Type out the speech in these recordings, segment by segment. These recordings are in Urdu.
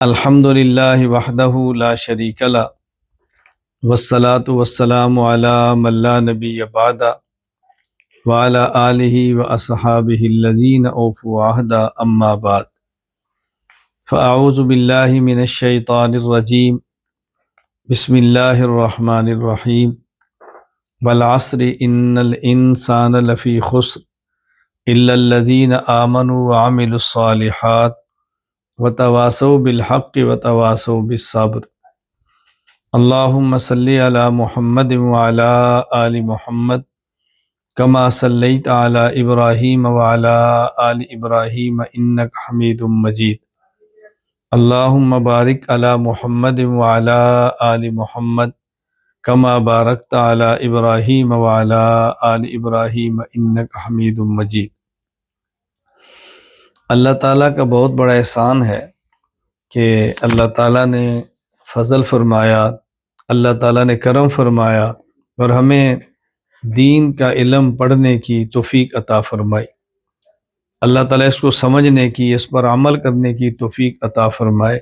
الحمد للہ وحدہ لا شریک لہ والصلاة والسلام علی من لا نبی بعد وعلی آلہ واصحابہ الذین اوفوا عہدا اما بعد فاعوذ باللہ من الشیطان الرجیم بسم اللہ الرحمن الرحیم والعصر ان الانسان لفی خسر الا الذین آمنوا وعملوا الصالحات وتواصوا بالحق وتواصوا بالصبر اللہم صلی علی محمد وعلی آل محمد کما صلیت علی ابراہیم وعلی آل ابراہیم انک حمید مجید اللہم بارک علی محمد وعلی آل محمد کما بارکت علی ابراہیم وعلی آل ابراہیم انک حمید مجید۔ اللہ تعالیٰ کا بہت بڑا احسان ہے کہ اللہ تعالیٰ نے فضل فرمایا، اللہ تعالیٰ نے کرم فرمایا اور ہمیں دین کا علم پڑھنے کی توفیق عطا فرمائی۔ اللہ تعالیٰ اس کو سمجھنے کی، اس پر عمل کرنے کی توفیق عطا فرمائے۔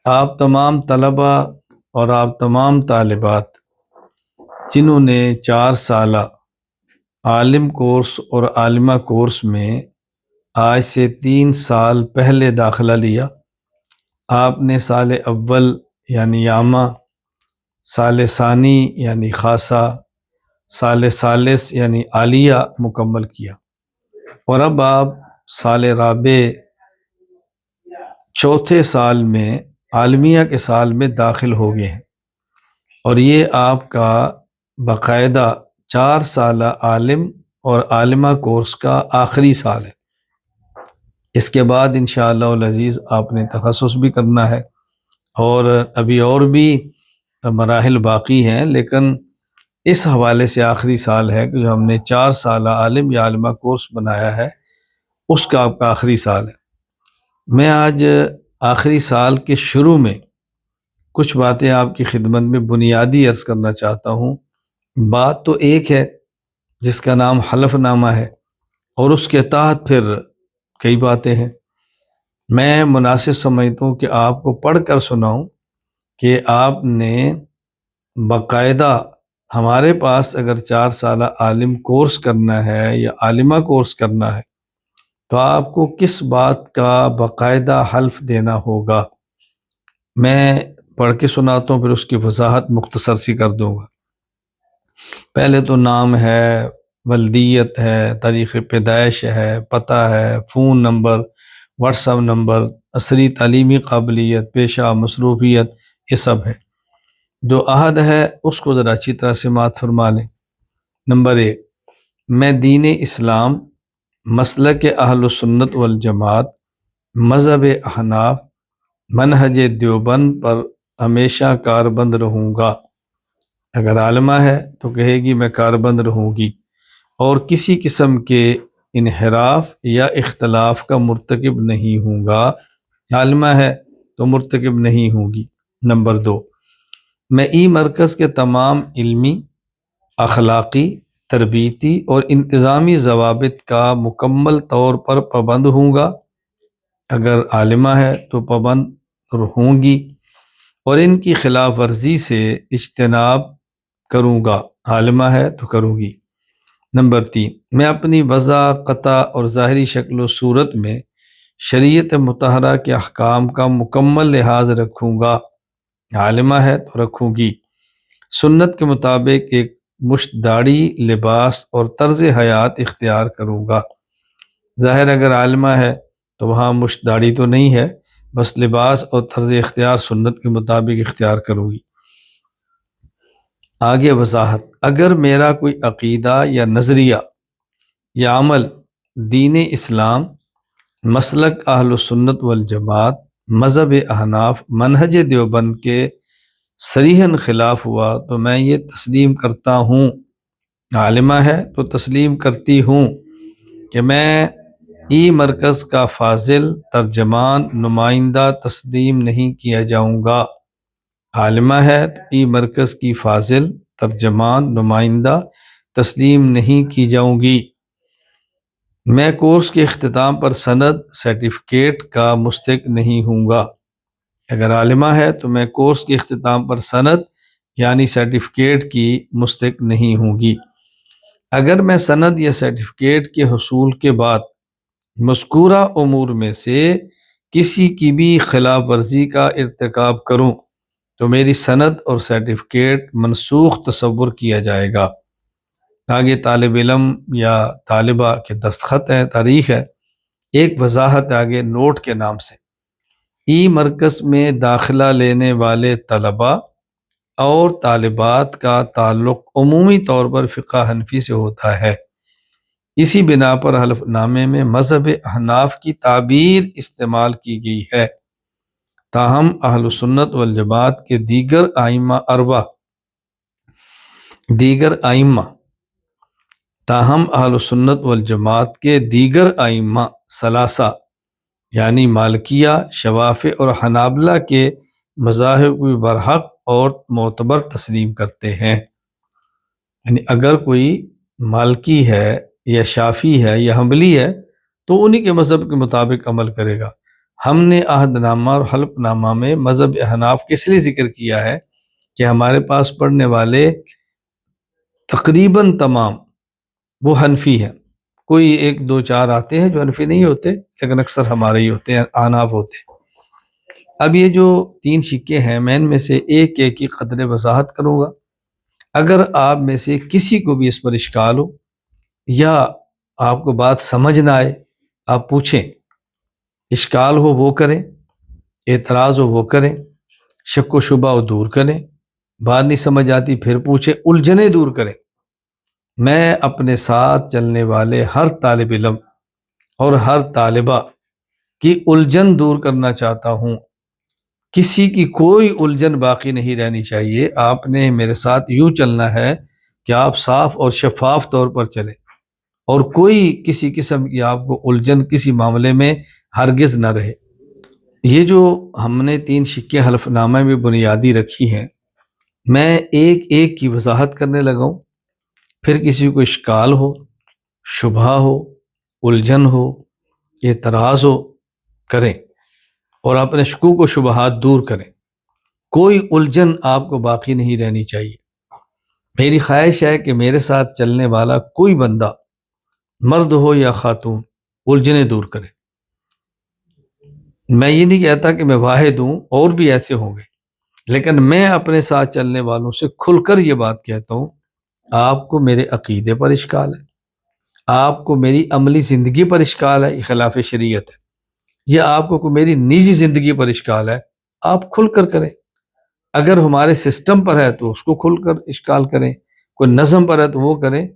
آپ تمام طلبہ اور آپ تمام طالبات جنہوں نے 4 سالہ عالم کورس اور عالمہ کورس میں آج سے 3 سال پہلے داخلہ لیا، آپ نے سال اول یعنی یامہ، سال ثانی یعنی خاصہ، سال ثالث یعنی عالیہ مکمل کیا، اور اب آپ سال رابع چوتھے سال میں عالمیہ کے سال میں داخل ہو گئے ہیں، اور یہ آپ کا باقاعدہ 4 سالہ عالم اور عالمہ کورس کا آخری سال ہے۔ اس کے بعد انشاءاللہ العزیز آپ نے تخصص بھی کرنا ہے، اور ابھی اور بھی مراحل باقی ہیں، لیکن اس حوالے سے آخری سال ہے کہ جو ہم نے 4 سالہ عالم یا عالمہ کورس بنایا ہے اس کا آپ کا آخری سال ہے۔ میں آج آخری سال کے شروع میں کچھ باتیں آپ کی خدمت میں بنیادی عرض کرنا چاہتا ہوں۔ بات تو ایک ہے جس کا نام حلف نامہ ہے، اور اس کے تحت پھر کئی باتیں ہیں۔ میں مناسب سمجھتا ہوں کہ آپ کو پڑھ کر سناؤں کہ آپ نے باقاعدہ ہمارے پاس اگر 4 سالہ عالم کورس کرنا ہے یا عالمہ کورس کرنا ہے تو آپ کو کس بات کا باقاعدہ حلف دینا ہوگا۔ میں پڑھ کے سناتا ہوں، پھر اس کی وضاحت مختصر سی کر دوں گا۔ پہلے تو نام ہے، ولدیت ہے، تاریخ پیدائش ہے، پتہ ہے، phone number, what's app number, عصری تعلیمی قابلیت، پیشہ، مصروفیت، یہ سب ہے۔ جو عہد ہے اس کو ذرا اچھی طرح سے مات فرما لیں۔ نمبر 1، میں دین اسلام، مسلک اہل سنت والجماعت، مذہب احناف، منہج دیوبند پر ہمیشہ کاربند رہوں گا۔ اگر عالمہ ہے تو کہے گی میں کاربند رہوں گی، اور کسی قسم کے انحراف یا اختلاف کا مرتکب نہیں ہوں گا۔ عالمہ ہے تو مرتکب نہیں ہوں گی۔ نمبر 2، میں ای مرکز کے تمام علمی، اخلاقی، تربیتی اور انتظامی ضوابط کا مکمل طور پر پابند ہوں گا۔ اگر عالمہ ہے تو پابند ہوں گی، اور ان کی خلاف ورزی سے اجتناب کروں گا۔ عالمہ ہے تو کروں گی۔ نمبر 3، میں اپنی وضع، قطع اور ظاہری شکل و صورت میں شریعت مطہرہ کے احکام کا مکمل لحاظ رکھوں گا۔ عالمہ ہے تو رکھوں گی۔ سنت کے مطابق ایک مشت داڑھی، لباس اور طرز حیات اختیار کروں گا۔ ظاہر اگر عالمہ ہے تو وہاں مشت داڑھی تو نہیں ہے، بس لباس اور طرز اختیار سنت کے مطابق اختیار کروں گی۔ آگے وضاحت، اگر میرا کوئی عقیدہ یا نظریہ یا عمل دین اسلام، مسلک اہل سنت والجماعت، مذہب احناف، منہج دیوبند کے صریحاً خلاف ہوا تو میں یہ تسلیم کرتا ہوں، عالمہ ہے تو تسلیم کرتی ہوں کہ میں ای مرکز کا فاضل، ترجمان، نمائندہ تسلیم نہیں کیا جاؤں گا۔ عالمہ ہے تو ای مرکز کی فاضل، ترجمان، نمائندہ تسلیم نہیں کی جاؤں گی۔ میں کورس کے اختتام پر سند، سرٹیفکیٹ کا مستحق نہیں ہوں گا۔ اگر عالمہ ہے تو میں کورس کے اختتام پر سند یعنی سرٹیفکیٹ کی مستحق نہیں ہوں گی۔ اگر میں سند یا سرٹیفکیٹ کے حصول کے بعد مذکورہ امور میں سے کسی کی بھی خلاف ورزی کا ارتکاب کروں تو میری سند اور سرٹیفکیٹ منسوخ تصور کیا جائے گا۔ آگے طالب علم یا طالبہ کے دستخط ہے، تاریخ ہے، ایک وضاحت آگے نوٹ کے نام سے۔ ای مرکز میں داخلہ لینے والے طلبہ اور طالبات کا تعلق عمومی طور پر فقہ حنفی سے ہوتا ہے۔ اسی بنا پر حلف نامے میں مذہب احناف کی تعبیر استعمال کی گئی ہے، تاہم اہل سنت والجماعت کے دیگر ائمہ ثلاثہ یعنی مالکیہ، شوافع اور حنابلہ کے مذاہب کو برحق اور معتبر تسلیم کرتے ہیں۔ یعنی اگر کوئی مالکی ہے یا شافی ہے یا حنبلی ہے تو انہی کے مذہب کے مطابق عمل کرے گا۔ ہم نے عہد نامہ اور حلف نامہ میں مذہب احناف کس لیے ذکر کیا ہے کہ ہمارے پاس پڑھنے والے تقریباً تمام وہ حنفی ہیں، کوئی ایک دو چار آتے ہیں جو حنفی نہیں ہوتے لیکن اکثر ہمارے ہی ہوتے ہیں، احناف ہوتے ہیں۔ اب یہ جو 3 شکے ہیں میں ان میں سے ایک ایک کی قدر وضاحت کروں گا۔ اگر آپ میں سے کسی کو بھی اس پر اشکال ہو یا آپ کو بات سمجھ نہ آئے، آپ پوچھیں، اشکال ہو وہ کریں، اعتراض ہو وہ کریں، شک و شبہ ہو دور کریں، بات نہیں سمجھ آتی پھر پوچھیں، الجھنیں دور کریں۔ میں اپنے ساتھ چلنے والے ہر طالب علم اور ہر طالبہ کی الجھن دور کرنا چاہتا ہوں، کسی کی کوئی الجھن باقی نہیں رہنی چاہیے۔ آپ نے میرے ساتھ یوں چلنا ہے کہ آپ صاف اور شفاف طور پر چلیں اور کوئی کسی قسم کی آپ کو الجھن کسی معاملے میں ہرگز نہ رہے۔ یہ جو ہم نے 3 شکیں حلف نامہ میں بنیادی رکھی ہیں، میں ایک ایک کی وضاحت کرنے لگا ہوں، پھر کسی کو اشکال ہو، شبہ ہو، الجھن ہو، اعتراض ہو، کریں اور اپنے شکوک و شبہات دور کریں۔ کوئی الجھن آپ کو باقی نہیں رہنی چاہیے۔ میری خواہش ہے کہ میرے ساتھ چلنے والا کوئی بندہ، مرد ہو یا خاتون، الجھنیں دور کرے۔ میں یہ نہیں کہتا کہ میں واحد ہوں، اور بھی ایسے ہوں گے، لیکن میں اپنے ساتھ چلنے والوں سے کھل کر یہ بات کہتا ہوں، آپ کو میرے عقیدے پر اشکال ہے، آپ کو میری عملی زندگی پر اشکال ہے، یہ خلاف شریعت ہے، یا آپ کو میری نجی زندگی پر اشکال ہے، آپ کھل کر کریں۔ اگر ہمارے سسٹم پر ہے تو اس کو کھل کر اشکال کریں، کوئی نظم پر ہے تو وہ کریں،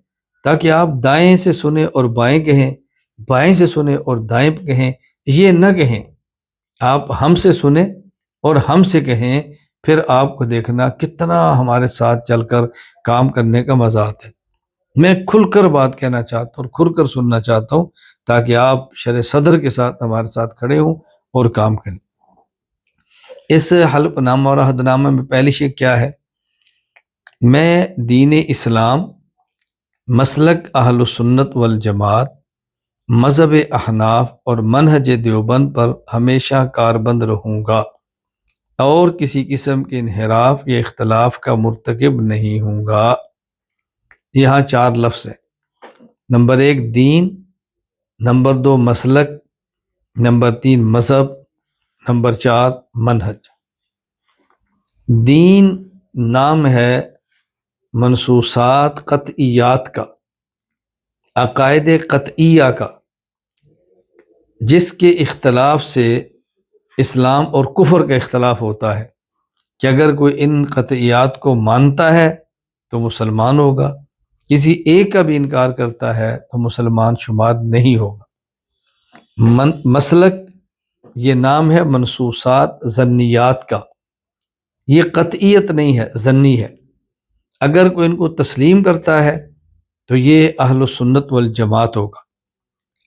تاکہ آپ دائیں سے سنیں اور بائیں کہیں، بائیں سے سنیں اور دائیں کہیں، یہ نہ کہیں آپ ہم سے سنیں اور ہم سے کہیں، پھر آپ کو دیکھنا کتنا ہمارے ساتھ چل کر کام کرنے کا مزہ آتا ہے۔ میں کھل کر بات کہنا چاہتا ہوں اور کھل کر سننا چاہتا ہوں، تاکہ آپ شرح صدر کے ساتھ ہمارے ساتھ کھڑے ہوں اور کام کریں۔ اس حلف نامہ اور عہد نامہ میں پہلی شے کیا ہے؟ میں دین اسلام، مسلک اہل سنت والجماعت، مذہب احناف اور منہج دیوبند پر ہمیشہ کاربند رہوں گا اور کسی قسم کے انحراف یا اختلاف کا مرتکب نہیں ہوں گا۔ یہاں 4 لفظ ہیں۔ نمبر 1 دین، نمبر 2 مسلک، نمبر 3 مذہب، نمبر 4 منہج۔ دین نام ہے منصوصات قطعیات کا، عقائد قطعیہ کا، جس کے اختلاف سے اسلام اور کفر کا اختلاف ہوتا ہے، کہ اگر کوئی ان قطعیات کو مانتا ہے تو مسلمان ہوگا، کسی ایک کا بھی انکار کرتا ہے تو مسلمان شمار نہیں ہوگا۔ مسلک یہ نام ہے منصوصات ظنیات کا، یہ قطعیت نہیں ہے، ظنی ہے۔ اگر کوئی ان کو تسلیم کرتا ہے تو یہ اہل سنت والجماعت ہوگا،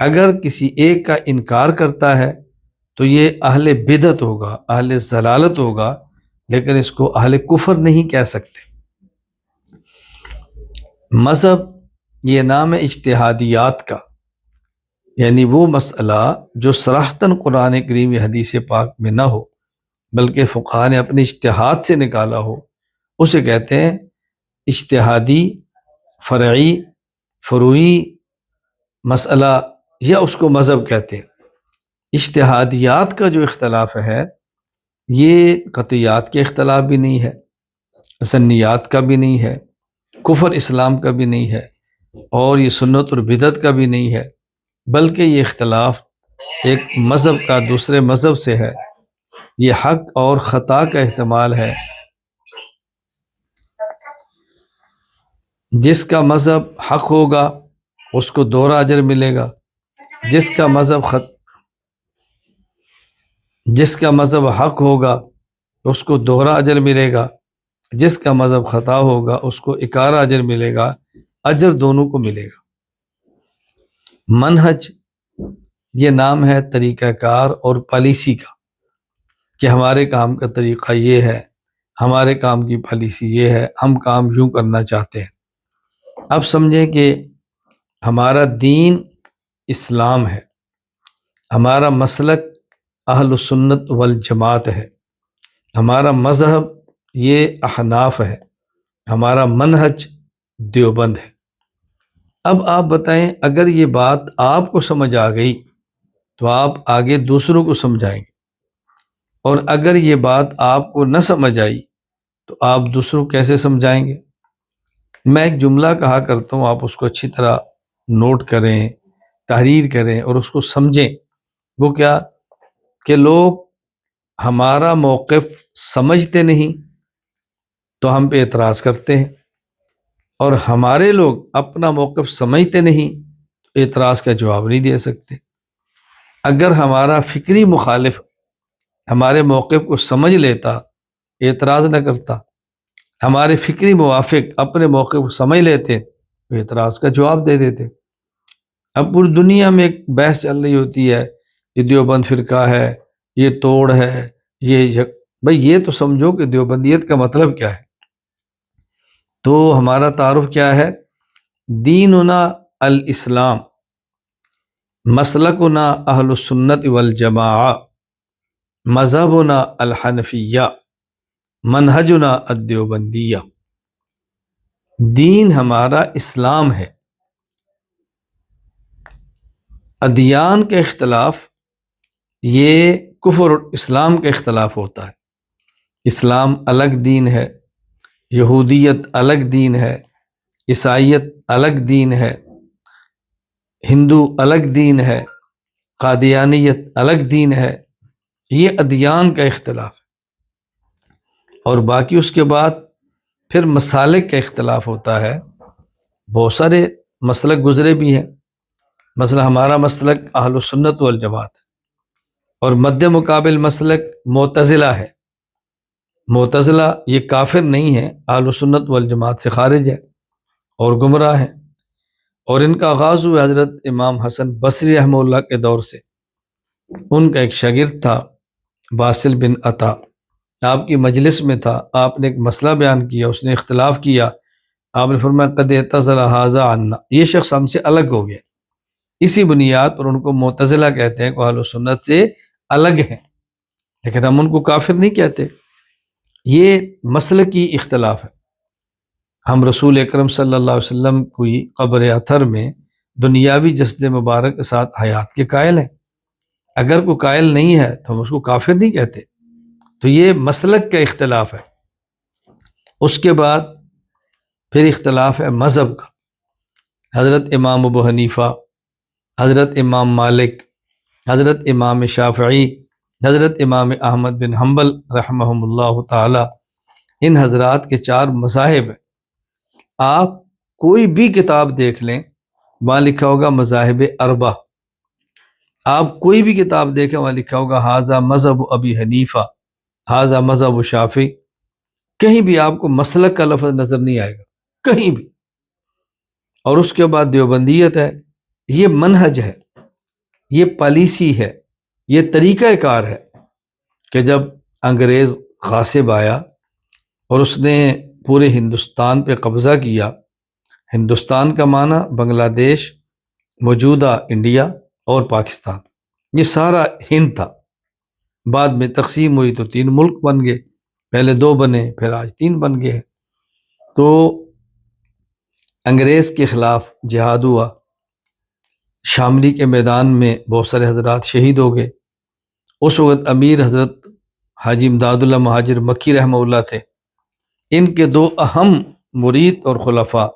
اگر کسی ایک کا انکار کرتا ہے تو یہ اہل بدعت ہوگا، اہل ضلالت ہوگا، لیکن اس کو اہل کفر نہیں کہہ سکتے۔ مذہب یہ نام ہے اجتہادیات کا، یعنی وہ مسئلہ جو صراحتاً قرآن کریم یا حدیث پاک میں نہ ہو، بلکہ فقہا نے اپنے اجتہاد سے نکالا ہو، اسے کہتے ہیں اجتہادی، فرعی، فروعی مسئلہ، یا اس کو مذہب کہتے ہیں۔ اجتہادیات کا جو اختلاف ہے یہ قطعیات کے اختلاف بھی نہیں ہے، ظنیات کا بھی نہیں ہے، کفر اسلام کا بھی نہیں ہے، اور یہ سنت اور بدعت کا بھی نہیں ہے، بلکہ یہ اختلاف ایک مذہب کا دوسرے مذہب سے ہے۔ یہ حق اور خطا کا احتمال ہے۔ جس کا مذہب حق ہوگا اس کو دوہرا اجر ملے گا، جس کا مذہب حق ہوگا اس کو دوہرا اجر ملے گا، جس کا مذہب خطا ہوگا اس کو اکارہ اجر ملے گا، اجر دونوں کو ملے گا۔ منہج یہ نام ہے طریقہ کار اور پالیسی کا، کہ ہمارے کام کا طریقہ یہ ہے، ہمارے کام کی پالیسی یہ ہے، ہم کام یوں کرنا چاہتے ہیں۔ اب سمجھیں کہ ہمارا دین اسلام ہے، ہمارا مسلک اہل سنت والجماعت ہے، ہمارا مذہب یہ احناف ہے، ہمارا منہج دیوبند ہے۔ اب آپ بتائیں، اگر یہ بات آپ کو سمجھ آ گئی تو آپ آگے دوسروں کو سمجھائیں گے، اور اگر یہ بات آپ کو نہ سمجھ آئی تو آپ دوسروں کو کیسے سمجھائیں گے؟ میں ایک جملہ کہا کرتا ہوں، آپ اس کو اچھی طرح نوٹ کریں، تحریر کریں اور اس کو سمجھیں۔ وہ کیا کہ لوگ ہمارا موقف سمجھتے نہیں تو ہم پہ اعتراض کرتے ہیں، اور ہمارے لوگ اپنا موقف سمجھتے نہیں تو اعتراض کا جواب نہیں دے سکتے۔ اگر ہمارا فکری مخالف ہمارے موقف کو سمجھ لیتا، اعتراض نہ کرتا، ہمارے فکری موافق اپنے موقف کو سمجھ لیتے تو اعتراض کا جواب دے دیتے۔ اب پوری دنیا میں ایک بحث چل رہی ہوتی ہے، یہ دیوبند فرقہ ہے، یہ توڑ ہے، بھئی یہ تو سمجھو کہ دیوبندیت کا مطلب کیا ہے۔ تو ہمارا تعارف کیا ہے؟ دیننا الاسلام، مسلکنا اہل السنت والجماعہ، مذہبنا الحنفیہ، منہجنا الدیوبندیہ۔ دین ہمارا اسلام ہے۔ ادیان کے اختلاف یہ کفر اور اسلام کا اختلاف ہوتا ہے۔ اسلام الگ دین ہے، یہودیت الگ دین ہے، عیسائیت الگ دین ہے، ہندو الگ دین ہے، قادیانیت الگ دین ہے۔ یہ ادیان کا اختلاف ہے۔ اور باقی اس کے بعد پھر مسالک کا اختلاف ہوتا ہے۔ بہت سارے مسلک گزرے بھی ہیں، مثلا ہمارا مسلک اہل سنت والجماعت ہے، اور مد مقابل مسلک معتزلہ ہے۔ معتزلہ یہ کافر نہیں ہے، اہل سنت والجماعت سے خارج ہے اور گمراہ ہے، اور ان کا آغاز ہوا حضرت امام حسن بصری رحمہ اللہ کے دور سے۔ ان کا ایک شاگرد تھا باصل بن عطا، آپ کی مجلس میں تھا، آپ نے ایک مسئلہ بیان کیا، اس نے اختلاف کیا، آپ نے فرمایا قد اعتزل ھذا عنا، یہ شخص ہم سے الگ ہو گیا۔ اسی بنیاد پر ان کو معتزلہ کہتے ہیں کہ اہل سنت سے الگ ہیں، لیکن ہم ان کو کافر نہیں کہتے۔ یہ مسلکی اختلاف ہے۔ ہم رسول اکرم صلی اللہ علیہ وسلم کی قبر اطہر میں دنیاوی جسد مبارک کے ساتھ حیات کے قائل ہیں۔ اگر کوئی قائل نہیں ہے تو ہم اس کو کافر نہیں کہتے۔ تو یہ مسلک کا اختلاف ہے۔ اس کے بعد پھر اختلاف ہے مذہب کا۔ حضرت امام ابو حنیفہ، حضرت امام مالک، حضرت امام شافعی، حضرت امام احمد بن حنبل رحمہم اللہ تعالی، ان حضرات کے 4 مذاہب ہیں۔ آپ کوئی بھی کتاب دیکھ لیں، وہاں لکھا ہوگا مذاہب اربع۔ آپ کوئی بھی کتاب دیکھیں، وہاں لکھا ہوگا ھذا مذہب ابی حنیفہ، ھذا مذہب شافعی۔ کہیں بھی آپ کو مسلک کا لفظ نظر نہیں آئے گا، کہیں بھی۔ اور اس کے بعد دیوبندیت ہے۔ یہ منہج ہے، یہ پالیسی ہے، یہ طریقہ کار ہے کہ جب انگریز غاصب آیا اور اس نے پورے ہندوستان پہ قبضہ کیا، ہندوستان کا معنی بنگلہ دیش، موجودہ انڈیا اور پاکستان، یہ سارا ہند تھا۔ بعد میں تقسیم ہوئی تو 3 ملک بن گئے، پہلے 2 بنے پھر آج 3 بن گئے ہیں۔ تو انگریز کے خلاف جہاد ہوا، شاملی کے میدان میں بہت سارے حضرات شہید ہو گئے۔ اس وقت امیر حضرت حاجی امداد اللہ مہاجر مکی رحمہ اللہ تھے۔ ان کے 2 اہم مرید اور خلفاء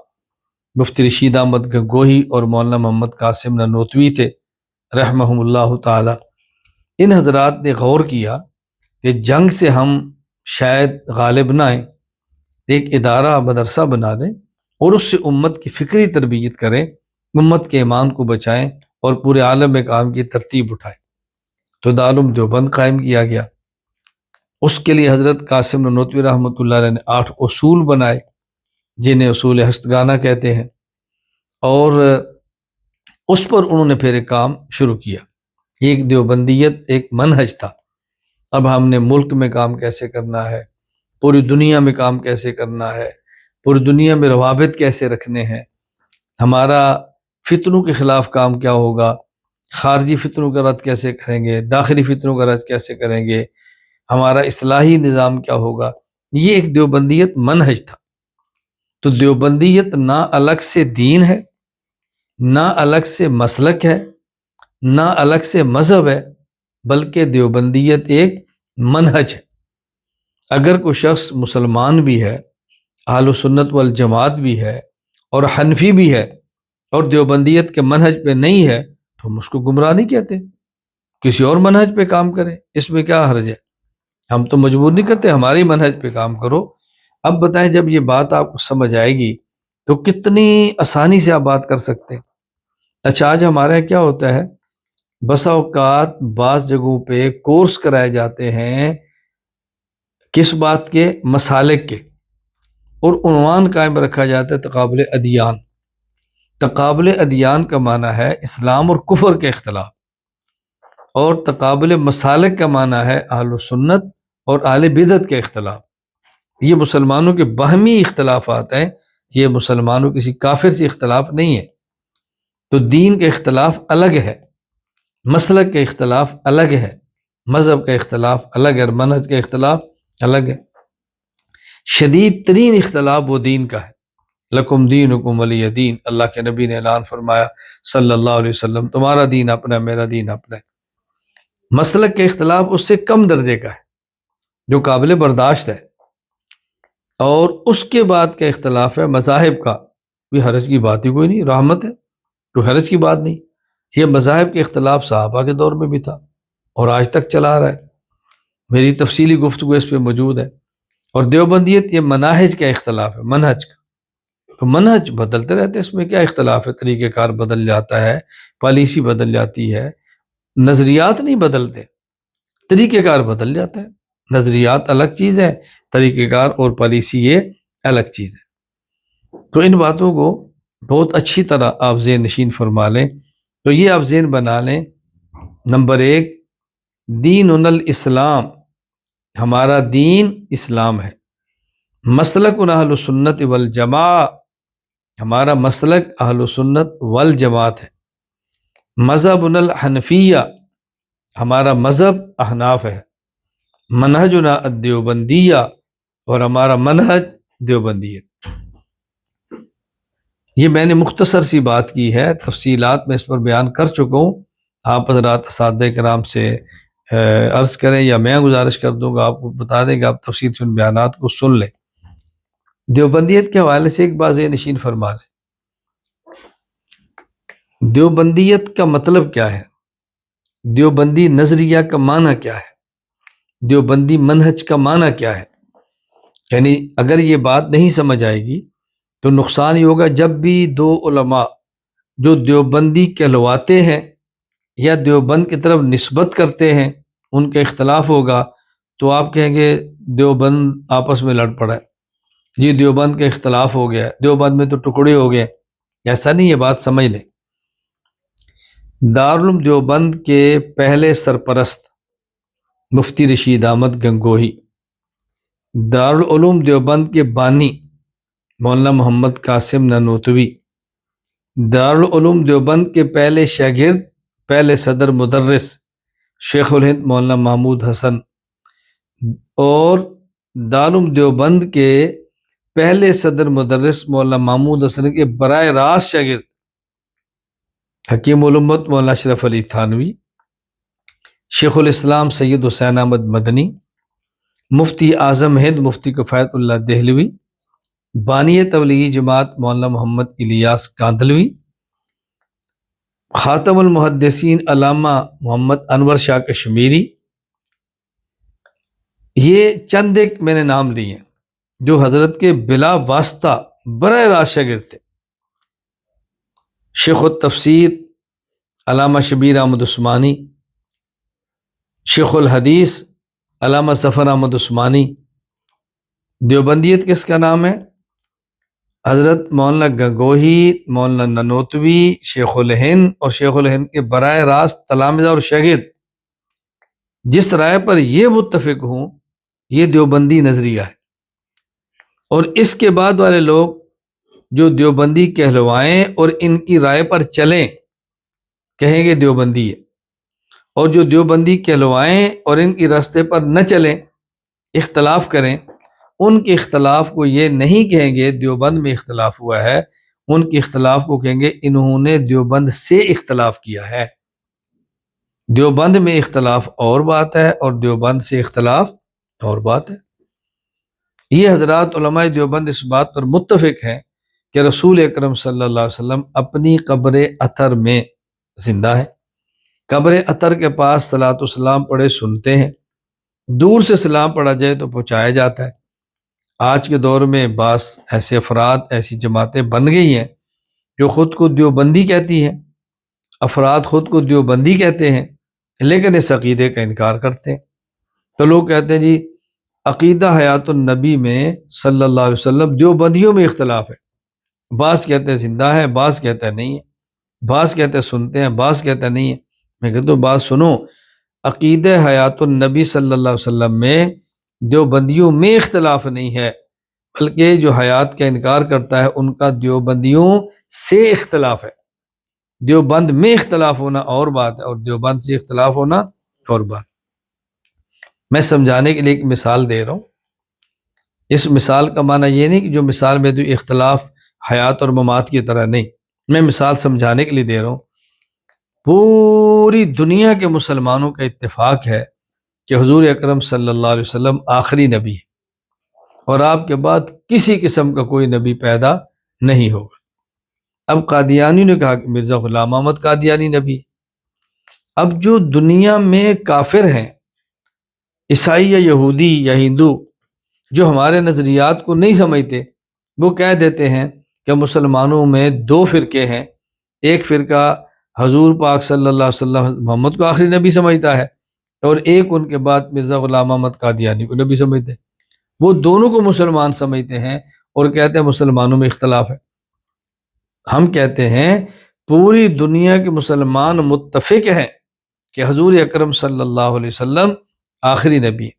مفتی رشید احمد گنگوہی اور مولانا محمد قاسم نانوتوی تھے رحمہم اللہ تعالی۔ ان حضرات نے غور کیا کہ جنگ سے ہم شاید غالب نہ آئیں، ایک ادارہ مدرسہ بنا لیں اور اس سے امت کی فکری تربیت کریں، امت کے ایمان کو بچائیں اور پورے عالم میں کام کی ترتیب اٹھائیں۔ تو دارالعلوم دیوبند قائم کیا گیا۔ اس کے لیے حضرت قاسم نانوتوی رحمۃ اللہ علیہ نے 8 اصول بنائے جنہیں اصول ہستگانہ کہتے ہیں، اور اس پر انہوں نے پھر ایک کام شروع کیا۔ ایک دیوبندیت ایک منہج تھا، اب ہم نے ملک میں کام کیسے کرنا ہے، پوری دنیا میں کام کیسے کرنا ہے، پوری دنیا میں روابط کیسے رکھنے ہیں، ہمارا فتنوں کے خلاف کام کیا ہوگا، خارجی فتنوں کا رد کیسے کریں گے، داخلی فتنوں کا رد کیسے کریں گے، ہمارا اصلاحی نظام کیا ہوگا۔ یہ ایک دیوبندیت منہج تھا۔ تو دیوبندیت نہ الگ سے دین ہے، نہ الگ سے مسلک ہے، نہ الگ سے مذہب ہے، بلکہ دیوبندیت ایک منہج ہے۔ اگر کوئی شخص مسلمان بھی ہے، اہل سنت والجماعت بھی ہے اور حنفی بھی ہے اور دیوبندیت کے منہج پہ نہیں ہے تو ہم اس کو گمراہ نہیں کہتے، کسی اور منہج پہ کام کریں، اس میں کیا حرج ہے؟ ہم تو مجبور نہیں کرتے، ہماری منہج پہ کام کرو۔ اب بتائیں جب یہ بات آپ کو سمجھ آئے گی تو کتنی آسانی سے آپ بات کر سکتے ہیں۔ اچھا، آج ہمارے یہاں کیا ہوتا ہے، بسا اوقات بعض جگہوں پہ کورس کرائے جاتے ہیں کس بات کے، مسالک کے، اور عنوان قائم رکھا جاتا ہے تقابل ادیان۔ تقابل ادیان کا معنی ہے اسلام اور کفر کے اختلاف، اور تقابل مسالک کا معنی ہے اہل سنت اور اہل بدعت کے اختلاف۔ یہ مسلمانوں کے باہمی اختلافات ہیں، یہ مسلمانوں کسی کافر سے اختلاف نہیں ہے۔ تو دین کا اختلاف الگ ہے، مسلک کا اختلاف الگ ہے، مذہب کا اختلاف الگ ہے، اور منہج کا اختلاف الگ ہے۔ شدید ترین اختلاف وہ دین کا ہے۔ لکم دینکم ولی دین، اللہ کے نبی نے اعلان فرمایا صلی اللہ علیہ وسلم، تمہارا دین اپنا ہے، میرا دین اپنا ہے۔ مسلک کے اختلاف اس سے کم درجے کا ہے جو قابل برداشت ہے، اور اس کے بعد کا اختلاف ہے مذاہب کا۔ کوئی حرج کی بات ہی کوئی نہیں، رحمت ہے، کوئی حرج کی بات نہیں۔ یہ مذاہب کے اختلاف صحابہ کے دور میں بھی تھا اور آج تک چلا آ رہا ہے، میری تفصیلی گفتگو اس پہ موجود ہے۔ اور دیوبندیت یہ مناہج کا اختلاف ہے، منہج کا۔ تو منہج بدلتے رہتے، اس میں کیا اختلاف ہے، طریقہ کار بدل جاتا ہے، پالیسی بدل جاتی ہے، نظریات نہیں بدلتے، طریقہ کار بدل جاتا ہے۔ نظریات الگ چیز ہے، طریقہ کار اور پالیسی یہ الگ چیز ہے۔ تو ان باتوں کو بہت اچھی طرح آپ ذہن نشین فرما لیں۔ تو یہ آپ ذہن بنا لیں، نمبر 1، دین الاسلام، ہمارا دین اسلام ہے۔ مسلک اہل سنت والجماع، ہمارا مسلک اہل سنت والجماعت ہے۔ مذہب الحنفیہ، ہمارا مذہب احناف ہے۔ منہجنا الدیوبندیہ، اور ہمارا منہج دیوبندی ہے۔ یہ میں نے مختصر سی بات کی ہے، تفصیلات میں اس پر بیان کر چکا ہوں۔ آپ حضرات اساتذہ کرام سے عرض کریں یا میں گزارش کر دوں گا، آپ کو بتا دیں گا، آپ تفصیل سے ان بیانات کو سن لیں۔ دیوبندیت کے حوالے سے ایک بات ذہن نشین فرما لیں، دیوبندیت کا مطلب کیا ہے، دیوبندی نظریہ کا معنی کیا ہے، دیوبندی منہج کا معنی کیا ہے۔ یعنی اگر یہ بات نہیں سمجھ آئے گی تو نقصان یہ ہوگا، جب بھی 2 علماء جو دیوبندی کہلواتے ہیں یا دیوبند کی طرف نسبت کرتے ہیں ان کا اختلاف ہوگا تو آپ کہیں گے دیوبند آپس میں لڑ پڑا ہے، یہ دیوبند کا اختلاف ہو گیا، دیوبند میں تو ٹکڑے ہو گئے۔ ایسا نہیں، یہ بات سمجھ لیں۔ دارالعلوم دیوبند کے پہلے سرپرست مفتی رشید احمد گنگوہی، دارالعلوم دیوبند کے بانی مولانا محمد قاسم نانوتوی، دارالعلوم دیوبند کے پہلے شاگرد، پہلے صدر مدرس شیخ الہند مولانا محمود حسن اور دارالعلوم دیوبند کے پہلے صدر مدرس مولانا محمود حسن کے براہ راست شاگرد حکیم الامت مولانا اشرف علی تھانوی، شیخ الاسلام سید حسین احمد مدنی، مفتی اعظم ہند مفتی کفایت اللہ دہلوی، بانی تبلیغی جماعت مولانا محمد الیاس کاندھلوی، خاتم المحدثین علامہ محمد انور شاہ کشمیری، یہ چند ایک میں نے نام لیے ہیں جو حضرت کے بلا واسطہ براہ راست شاگرد تھے۔ شیخ التفسیر علامہ شبیر احمد عثمانی، شیخ الحدیث علامہ ظفر احمد عثمانی۔ دیوبندیت کس کا نام ہے؟ حضرت مولانا گنگوہی، مولانا ننوتوی، شیخ الہند اور شیخ الہند کے براہ راست تلامذہ اور شاگرد جس رائے پر یہ متفق ہوں یہ دیوبندی نظریہ ہے، اور اس کے بعد والے لوگ جو دیوبندی کہلوائیں اور ان کی رائے پر چلیں کہیں گے دیوبندی ہے، اور جو دیوبندی کہلوائیں اور ان کی راستے پر نہ چلیں، اختلاف کریں، ان کے اختلاف کو یہ نہیں کہیں گے دیوبند میں اختلاف ہوا ہے، ان کے اختلاف کو کہیں گے انہوں نے دیوبند سے اختلاف کیا ہے۔ دیوبند میں اختلاف اور بات ہے اور دیوبند سے اختلاف اور بات ہے۔ یہ حضرات علماء دیوبند اس بات پر متفق ہیں کہ رسول اکرم صلی اللہ علیہ وسلم اپنی قبر اطہر میں زندہ ہے، قبر اطہر کے پاس صلاۃ و سلام پڑھے سنتے ہیں، دور سے سلام پڑھا جائے تو پہنچایا جاتا ہے۔ آج کے دور میں بعض ایسے افراد ایسی جماعتیں بن گئی ہیں جو خود کو دیوبندی کہتی ہیں، افراد خود کو دیوبندی کہتے ہیں لیکن اس عقیدے کا انکار کرتے ہیں۔ تو لوگ کہتے ہیں جی عقیدہ حیات النبی میں صلی اللہ علیہ وسلم دیوبندیوں میں اختلاف ہے، بعض کہتے ہیں زندہ ہے، بعض کہتے ہیں نہیں ہے، بعض کہتے ہیں سنتے ہیں، بعض کہتے ہیں نہیں ہے۔ میں کہتا ہوں بات سنو، عقیدہ حیات النبی صلی اللہ علیہ وسلم میں دیوبندیوں میں اختلاف نہیں ہے، بلکہ جو حیات کا انکار کرتا ہے ان کا دیوبندیوں سے اختلاف ہے۔ دیوبند میں اختلاف ہونا اور بات ہے اور دیوبند سے اختلاف ہونا اور بات۔ میں سمجھانے کے لیے ایک مثال دے رہا ہوں، اس مثال کا معنی یہ نہیں کہ جو مثال میں تو اختلاف حیات اور ممات کی طرح نہیں، میں مثال سمجھانے کے لیے دے رہا ہوں۔ پوری دنیا کے مسلمانوں کا اتفاق ہے کہ حضور اکرم صلی اللہ علیہ وسلم آخری نبی ہے اور آپ کے بعد کسی قسم کا کوئی نبی پیدا نہیں ہوگا۔ اب قادیانی نے کہا کہ مرزا غلام احمد قادیانی نبی ہے۔ اب جو دنیا میں کافر ہیں، عیسائی یا یہودی یا ہندو، جو ہمارے نظریات کو نہیں سمجھتے، وہ کہہ دیتے ہیں کہ مسلمانوں میں دو فرقے ہیں، ایک فرقہ حضور پاک صلی اللہ علیہ وسلم محمد کو آخری نبی سمجھتا ہے اور ایک ان کے بعد مرزا غلام احمد قادیانی کو نبی سمجھتے ہیں۔ وہ دونوں کو مسلمان سمجھتے ہیں اور کہتے ہیں مسلمانوں میں اختلاف ہے۔ ہم کہتے ہیں پوری دنیا کے مسلمان متفق ہیں کہ حضور اکرم صلی اللہ علیہ وسلم آخری نبی ہے،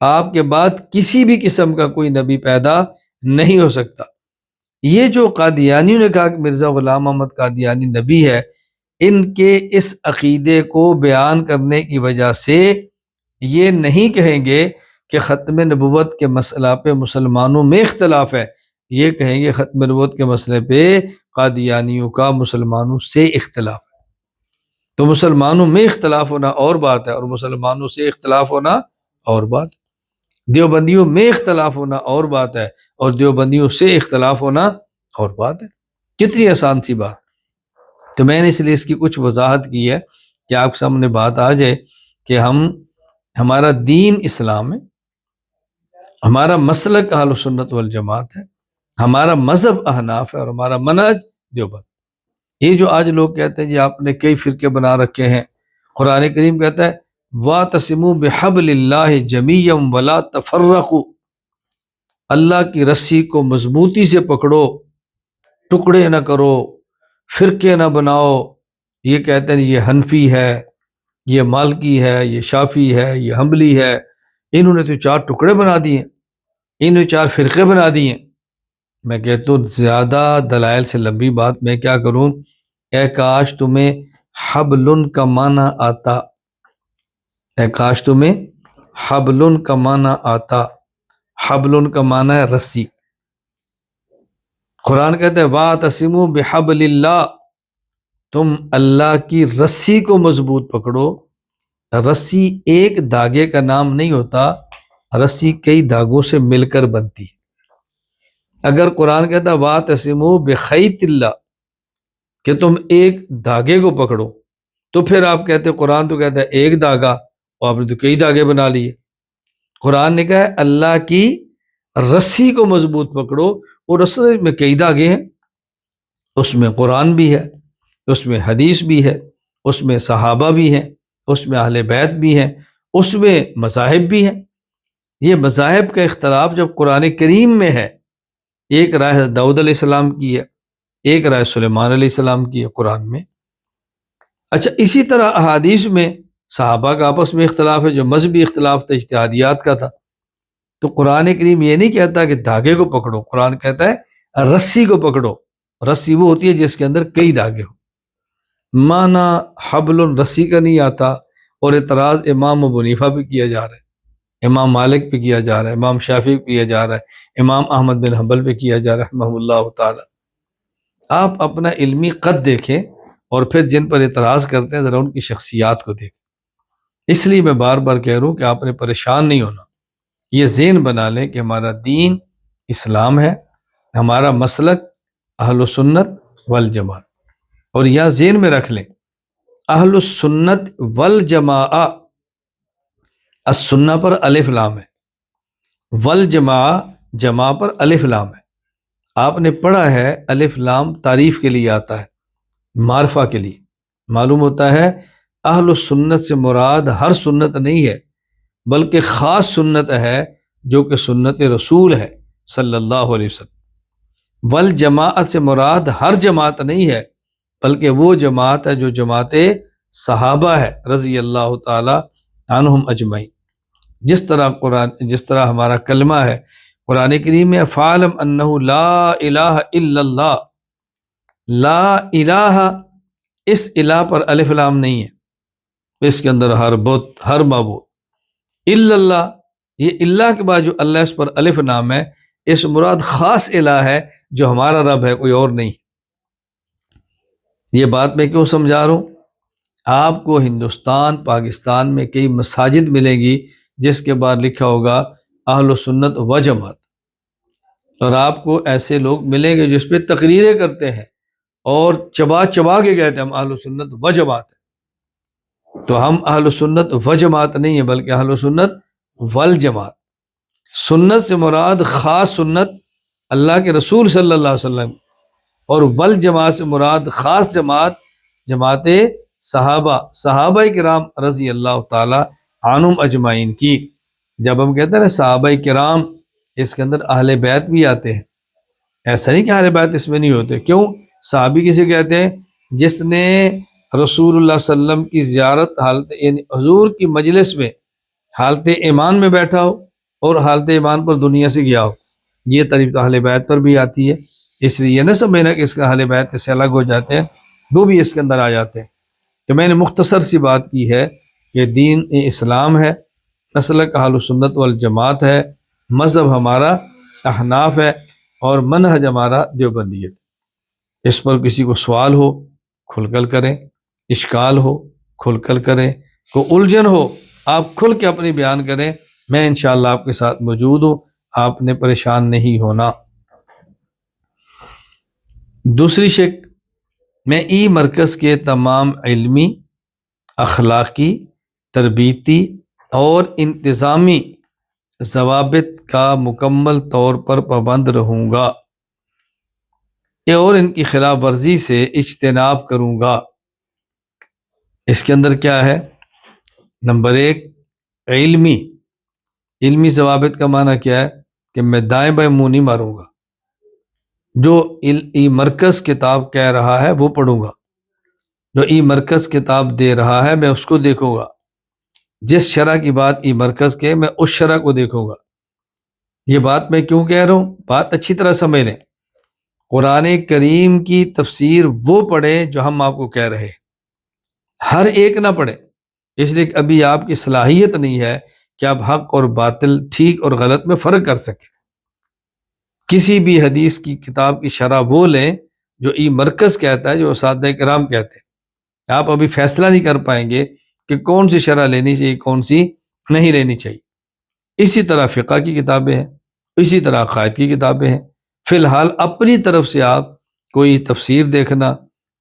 آپ کے بعد کسی بھی قسم کا کوئی نبی پیدا نہیں ہو سکتا۔ یہ جو قادیانیوں نے کہا کہ مرزا غلام احمد قادیانی نبی ہے، ان کے اس عقیدے کو بیان کرنے کی وجہ سے یہ نہیں کہیں گے کہ ختم نبوت کے مسئلہ پہ مسلمانوں میں اختلاف ہے، یہ کہیں گے ختم نبوت کے مسئلے پہ قادیانیوں کا مسلمانوں سے اختلاف ہے۔ تو مسلمانوں میں اختلاف ہونا اور بات ہے اور مسلمانوں سے اختلاف ہونا اور بات ہے۔ دیوبندیوں میں اختلاف ہونا اور بات ہے اور دیوبندیوں سے اختلاف ہونا اور بات ہے۔ کتنی آسان سی بات۔ تو میں نے اس لیے اس کی کچھ وضاحت کی ہے کہ آپ کے سامنے بات آ جائے کہ ہمارا دین اسلام ہے، ہمارا مسلک اہل سنت والجماعت ہے، ہمارا مذہب احناف ہے اور ہمارا منہج دیوبند۔ یہ جو آج لوگ کہتے ہیں جی آپ نے کئی فرقے بنا رکھے ہیں، قرآن کریم کہتا ہے وَاعْتَصِمُوا بِحَبْلِ اللَّهِ جَمِيعًا وَلَا تَفَرَّقُوا، اللہ کی رسی کو مضبوطی سے پکڑو، ٹکڑے نہ کرو، فرقے نہ بناؤ۔ یہ کہتے ہیں یہ حنفی ہے، یہ مالکی ہے، یہ شافی ہے، یہ حنبلی ہے، انہوں نے تو چار ٹکڑے بنا دیے، انہوں نے چار فرقے بنا دیے۔ میں کہتا ہوں زیادہ دلائل سے لمبی بات میں کیا کروں، اے کاش تمہیں حبل کا معنی آتا، اے کاش تمہیں حبل کا معنی آتا. حبل کا معنی ہے رسی. قرآن کہتے ہیں وَاعْتَصِمُوا بِحَبْلِ اللَّهِ، تم اللہ کی رسی کو مضبوط پکڑو. رسی ایک دھاگے کا نام نہیں ہوتا، رسی کئی دھاگوں سے مل کر بنتی ہے. اگر قرآن کہتا ہے وَاعْتَصِمُوا بِخَيْطِ اللَّهِ کہ تم ایک دھاگے کو پکڑو، تو پھر آپ کہتے قرآن تو کہتا ہے ایک دھاگا، اور آپ نے تو کئی دھاگے بنا لیے. قرآن نے کہا ہے اللہ کی رسی کو مضبوط پکڑو، اور رسی میں کئی دھاگے ہیں. اس میں قرآن بھی ہے، اس میں حدیث بھی ہے، اس میں صحابہ بھی ہیں، اس میں اہل بیت بھی ہیں، اس میں مذاہب بھی ہیں. یہ مذاہب کا اختلاف جب قرآن کریم میں ہے، ایک رائے داؤد علیہ السلام کی ہے، ایک رائے سلیمان علیہ السلام کی ہے قرآن میں. اچھا، اسی طرح احادیث میں صحابہ کا آپس میں اختلاف ہے، جو مذہبی اختلاف تھا، اجتہادیات کا تھا. تو قرآن کریم یہ نہیں کہتا کہ دھاگے کو پکڑو، قرآن کہتا ہے رسی کو پکڑو. رسی وہ ہوتی ہے جس کے اندر کئی دھاگے ہو. معنی حبل رسی کا نہیں آتا، اور اعتراض امام ابو حنیفہ پہ کیا جا رہا ہے، امام مالک پہ کیا جا رہا ہے، امام شافعی پہ کیا جا رہا ہے، امام احمد بن حنبل پہ کیا جا رہا ہے رحمہ اللہ تعالی. آپ اپنا علمی قد دیکھیں، اور پھر جن پر اعتراض کرتے ہیں ذرا ان کی شخصیات کو دیکھیں. اس لیے میں بار بار کہہ رہا ہوں کہ آپ نے پریشان نہیں ہونا. یہ ذہن بنا لیں کہ ہمارا دین اسلام ہے، ہمارا مسلک اہل السنت والجماعت. اور یہ ذہن میں رکھ لیں اہل السنت والجماعہ، السنہ پر الف لام ہے، والجماعہ جماع پر الف لام ہے. آپ نے پڑھا ہے الف لام تعریف کے لیے آتا ہے، معرفہ کے لیے. معلوم ہوتا ہے اہل السنت سے مراد ہر سنت نہیں ہے، بلکہ خاص سنت ہے جو کہ سنت رسول ہے صلی اللہ علیہ وسلم. والجماعت سے مراد ہر جماعت نہیں ہے، بلکہ وہ جماعت ہے جو جماعت صحابہ ہے رضی اللہ تعالی عنہم اجمعین. جس طرح ہمارا کلمہ ہے قرآن کریم میں فَاعْلَمْ أَنَّهُ لَا إِلَٰهَ إِلَّا اللَّهُ، لا الہ، اس الہ پر الف لام نہیں ہے، اس کے اندر ہر بت، ہر معبود. الا اللہ، یہ اللہ کے بعد جو اللہ اس پر الف نام ہے، اس مراد خاص الہ ہے جو ہمارا رب ہے، کوئی اور نہیں. یہ بات میں کیوں سمجھا رہا ہوں؟ آپ کو ہندوستان پاکستان میں کئی مساجد ملیں گی جس کے بعد لکھا ہوگا اہل السنت و جماعت، اور آپ کو ایسے لوگ ملیں گے جو اس پہ تقریریں کرتے ہیں اور چبا چبا کے کہتے ہیں ہم اہل السنت و جماعت ہیں. تو ہم اہل السنت و جماعت نہیں ہیں، بلکہ اہل السنت والجماعت. سنت سے مراد خاص سنت اللہ کے رسول صلی اللہ علیہ وسلم، اور والجماعت سے مراد خاص جماعت، جماعت صحابہ کرام رضی اللہ تعالی عنہم اجمعین کی. جب ہم کہتے ہیں نا صحابہ کرام، اس کے اندر اہل بیت بھی آتے ہیں. ایسا نہیں کہ اہل بیت اس میں نہیں ہوتے. کیوں؟ صحابی کسے کہتے ہیں؟ جس نے رسول اللہ صلی اللہ علیہ وسلم کی زیارت حالت، یعنی حضور کی مجلس میں حالت ایمان میں بیٹھا ہو اور حالت ایمان پر دنیا سے گیا ہو. یہ تعریف تو اہل بیت پر بھی آتی ہے. اس لیے یہ نہ سمجھنا کہ اس کا اہل بیت سے الگ ہو جاتے ہیں، وہ بھی اس کے اندر آ جاتے ہیں. کہ میں نے مختصر سی بات کی ہے کہ دین اسلام ہے، مسلک اہل سنت والجماعت ہے، مذہب ہمارا احناف ہے، اور منہج ہمارا دیوبندیت. اس پر کسی کو سوال ہو کھل کر کریں، اشکال ہو کھل کر کریں، کوئی الجھن ہو آپ کھل کے اپنی بیان کریں. میں انشاءاللہ آپ کے ساتھ موجود ہوں، آپ نے پریشان نہیں ہونا. دوسری شک، میں ای مرکز کے تمام علمی، اخلاقی، تربیتی اور انتظامی ضوابط کا مکمل طور پر پابند رہوں گا، اور ان کی خلاف ورزی سے اجتناب کروں گا. اس کے اندر کیا ہے؟ نمبر ایک، علمی ضوابط کا معنی کیا ہے؟ کہ میں دائیں بائیں منہ نہیں ماروں گا. جو ای مرکز کتاب کہہ رہا ہے وہ پڑھوں گا، جو ای مرکز کتاب دے رہا ہے میں اس کو دیکھوں گا. جس شرح کی بات ای مرکز کے، میں اس شرح کو دیکھوں گا. یہ بات میں کیوں کہہ رہا ہوں؟ بات اچھی طرح سمجھ لیں. قرآن کریم کی تفسیر وہ پڑھے جو ہم آپ کو کہہ رہے ہیں، ہر ایک نہ پڑھے. اس لیے کہ ابھی آپ کی صلاحیت نہیں ہے کہ آپ حق اور باطل، ٹھیک اور غلط میں فرق کر سکیں۔ کسی بھی حدیث کی کتاب کی شرح وہ لیں جو ای مرکز کہتا ہے، جو اساتذہ کرام کہتے ہیں۔ آپ ابھی فیصلہ نہیں کر پائیں گے کہ کون سی شرح لینی چاہیے، کون سی نہیں لینی چاہیے۔ اسی طرح فقہ کی کتابیں ہیں، اسی طرح عقائد کی کتابیں ہیں۔ فی الحال اپنی طرف سے آپ کوئی تفسیر دیکھنا،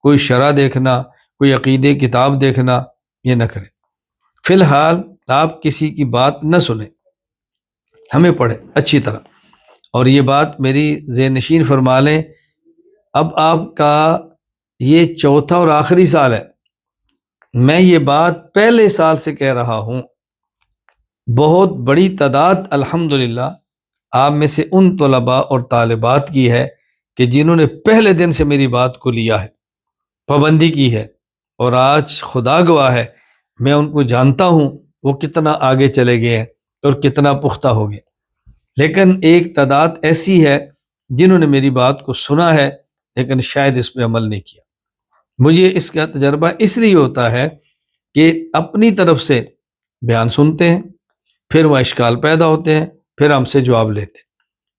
کوئی شرح دیکھنا، کوئی عقیدے کتاب دیکھنا، یہ نہ کریں۔ فی الحال آپ کسی کی بات نہ سنیں، ہمیں پڑھیں اچھی طرح۔ اور یہ بات میری ذہن نشین فرما لیں، اب آپ کا یہ چوتھا اور آخری سال ہے، میں یہ بات پہلے سال سے کہہ رہا ہوں۔ بہت بڑی تعداد الحمدللہ آپ میں سے ان طلباء اور طالبات کی ہے کہ جنہوں نے پہلے دن سے میری بات کو لیا ہے، پابندی کی ہے، اور آج خدا گواہ ہے میں ان کو جانتا ہوں وہ کتنا آگے چلے گئے ہیں اور کتنا پختہ ہو گئے۔ لیکن ایک تعداد ایسی ہے جنہوں نے میری بات کو سنا ہے لیکن شاید اس پہ عمل نہیں کیا۔ مجھے اس کا تجربہ اس لیے ہوتا ہے کہ اپنی طرف سے بیان سنتے ہیں، پھر وہ اشکال پیدا ہوتے ہیں، پھر ہم سے جواب لیتے ہیں۔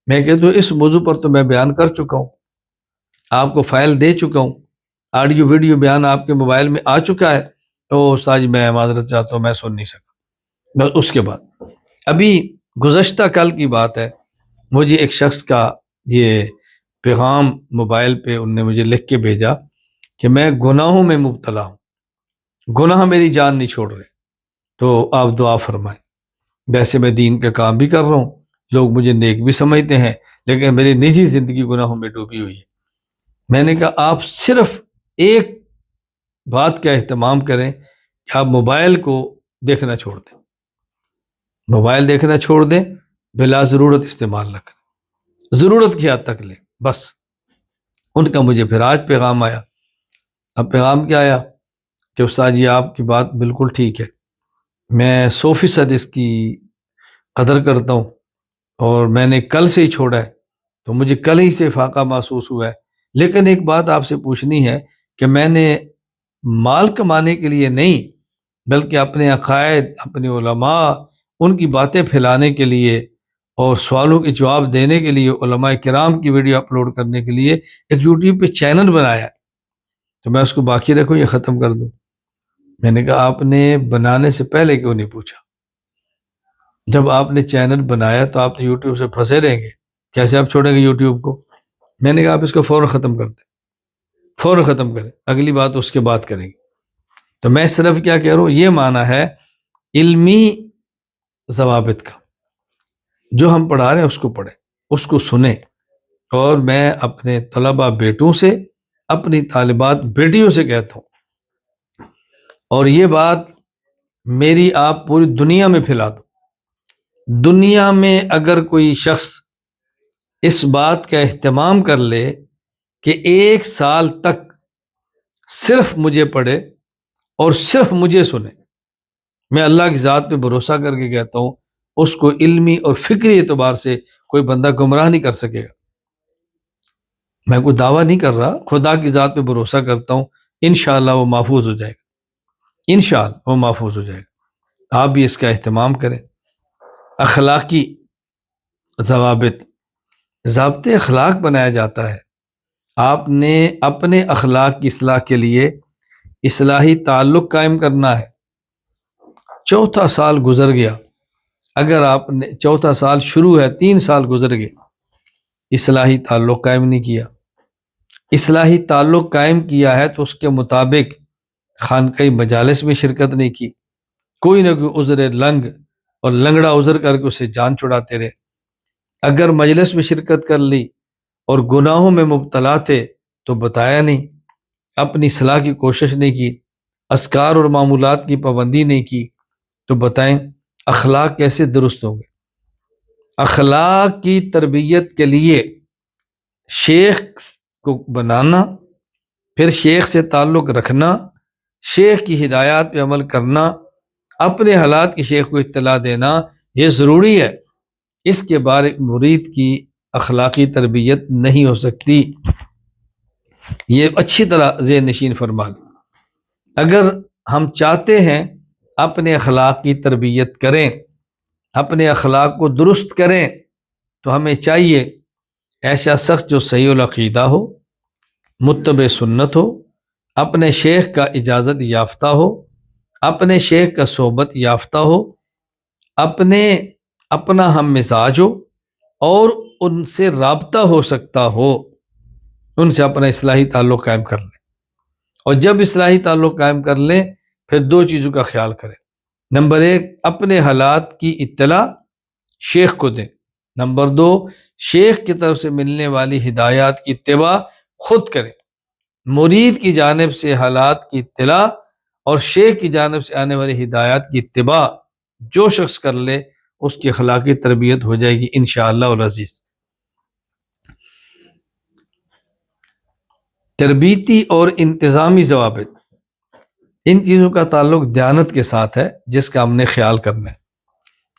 میں کہتا ہوں اس موضوع پر تو میں بیان کر چکا ہوں، آپ کو فائل دے چکا ہوں، آڈیو ویڈیو بیان آپ کے موبائل میں آ چکا ہے، تو استاد جی میں معذرت چاہتا ہوں، میں سن نہیں سکا۔ بس اس کے بعد ابھی گزشتہ کل کی بات ہے، مجھے ایک شخص کا یہ پیغام موبائل پہ انہوں نے مجھے لکھ کے بھیجا کہ میں گناہوں میں مبتلا ہوں، گناہ میری جان نہیں چھوڑ رہے، تو آپ دعا فرمائیں۔ ویسے میں دین کا کام بھی کر رہا ہوں، لوگ مجھے نیک بھی سمجھتے ہیں، لیکن میری نجی زندگی گناہوں میں ڈوبی ہوئی ہے۔ میں نے کہا آپ صرف ایک بات کا اہتمام کریں کہ آپ موبائل کو دیکھنا چھوڑ دیں، موبائل دیکھنا چھوڑ دیں، بلا ضرورت استعمال نہ کریں، ضرورت کی حد تک لیں بس۔ ان کا مجھے پھر آج پیغام آیا۔ اب پیغام کیا آیا کہ استاد جی آپ کی بات بالکل ٹھیک ہے، میں 100% اس کی قدر کرتا ہوں، اور میں نے کل سے ہی چھوڑا ہے، تو مجھے کل ہی سے فاقہ محسوس ہوا ہے، لیکن ایک بات آپ سے پوچھنی ہے کہ میں نے مال کمانے کے لیے نہیں بلکہ اپنے عقائد، اپنے علماء، ان کی باتیں پھیلانے کے لیے اور سوالوں کے جواب دینے کے لیے، علماء کرام کی ویڈیو اپلوڈ کرنے کے لیے ایک یوٹیوب پہ چینل بنایا ہے، تو میں اس کو باقی رکھوں یا ختم کر دوں؟ میں نے کہا آپ نے بنانے سے پہلے کیوں نہیں پوچھا؟ جب آپ نے چینل بنایا تو آپ تو یوٹیوب سے پھنسے رہیں گے، کیسے آپ چھوڑیں گے یوٹیوب کو؟ میں نے کہا آپ اس کو فوراً ختم کر دیں، فوراً ختم کریں، اگلی بات اس کے بعد کریں گے۔ تو میں صرف کیا کہہ رہا ہوں، یہ معنی ہے علمی ضوابط کا، جو ہم پڑھا رہے ہیں اس کو پڑھیں، اس کو سنیں۔ اور میں اپنے طلبہ بیٹوں سے، اپنی طالبات بیٹیوں سے کہتا ہوں، اور یہ بات میری آپ پوری دنیا میں پھیلا دو۔ دنیا میں اگر کوئی شخص اس بات کا اہتمام کر لے کہ 1 سال تک صرف مجھے پڑھے اور صرف مجھے سنے، میں اللہ کی ذات پہ بھروسہ کر کے کہتا ہوں اس کو علمی اور فکری اعتبار سے کوئی بندہ گمراہ نہیں کر سکے گا۔ میں کوئی دعویٰ نہیں کر رہا، خدا کی ذات پہ بھروسہ کرتا ہوں، انشاءاللہ وہ محفوظ ہو جائے گا، انشاءاللہ وہ محفوظ ہو جائے گا۔ آپ بھی اس کا اہتمام کریں۔ اخلاقی ضوابط، ضابطے اخلاق بنایا جاتا ہے۔ آپ نے اپنے اخلاق کی اصلاح کے لیے اصلاحی تعلق قائم کرنا ہے۔ چوتھا سال گزر گیا، اگر آپ نے چوتھا سال شروع ہے، 3 سال گزر گئے، اصلاحی تعلق قائم نہیں کیا، اصلاحی تعلق قائم کیا ہے تو اس کے مطابق خانقاہی مجالس میں شرکت نہیں کی، کوئی نہ کوئی عذر لنگ اور لنگڑا عذر کر کے اسے جان چھڑاتے رہے۔ اگر مجلس میں شرکت کر لی اور گناہوں میں مبتلا تھے تو بتایا نہیں، اپنی اصلاح کی کوشش نہیں کی، اذکار اور معمولات کی پابندی نہیں کی، تو بتائیں اخلاق کیسے درست ہوں گے؟ اخلاق کی تربیت کے لیے شیخ کو بنانا، پھر شیخ سے تعلق رکھنا، شیخ کی ہدایات پہ عمل کرنا، اپنے حالات کی شیخ کو اطلاع دینا، یہ ضروری ہے۔ اس کے بعد ایک مرید کی اخلاقی تربیت نہیں ہو سکتی۔ یہ اچھی طرح ذہن نشین فرما لیں۔ اگر ہم چاہتے ہیں اپنے اخلاق کی تربیت کریں، اپنے اخلاق کو درست کریں، تو ہمیں چاہیے ایسا شخص جو صحیح العقیدہ ہو، متبع سنت ہو، اپنے شیخ کا اجازت یافتہ ہو، اپنے شیخ کا صحبت یافتہ ہو، اپنا ہم مزاج ہو، اور ان سے رابطہ ہو سکتا ہو، ان سے اپنا اصلاحی تعلق قائم کر لیں۔ اور جب اصلاحی تعلق قائم کر لیں پھر دو چیزوں کا خیال کریں۔ نمبر ایک، اپنے حالات کی اطلاع شیخ کو دیں۔ نمبر دو، شیخ کی طرف سے ملنے والی ہدایات کی اتباع خود کریں۔ مرید کی جانب سے حالات کی اطلاع اور شیخ کی جانب سے آنے والی ہدایات کی اتباع جو شخص کر لے اس کی اخلاقی تربیت ہو جائے گی انشاءاللہ العزیز۔ تربیتی اور انتظامی ضوابط، ان چیزوں کا تعلق دیانت کے ساتھ ہے جس کا ہم نے خیال کرنا ہے۔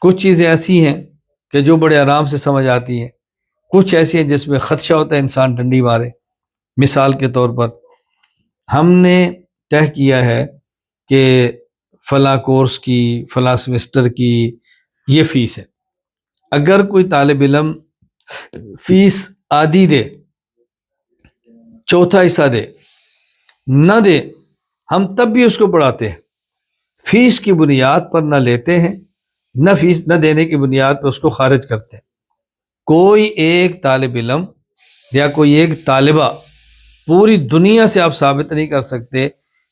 کچھ چیزیں ایسی ہیں کہ جو بڑے آرام سے سمجھ آتی ہیں، کچھ ایسی ہیں جس میں خدشہ ہوتا ہے انسان ڈنڈی مارے۔ مثال کے طور پر ہم نے طے کیا ہے کہ فلاں کورس کی، فلاں سمسٹر کی یہ فیس ہے۔ اگر کوئی طالب علم فیس آدھی دے، چوتھا حصہ دے، نہ دے، ہم تب بھی اس کو پڑھاتے ہیں، فیس کی بنیاد پر نہ لیتے ہیں، نہ فیس نہ دینے کی بنیاد پر اس کو خارج کرتے ہیں۔ کوئی ایک طالب علم یا کوئی ایک طالبہ پوری دنیا سے آپ ثابت نہیں کر سکتے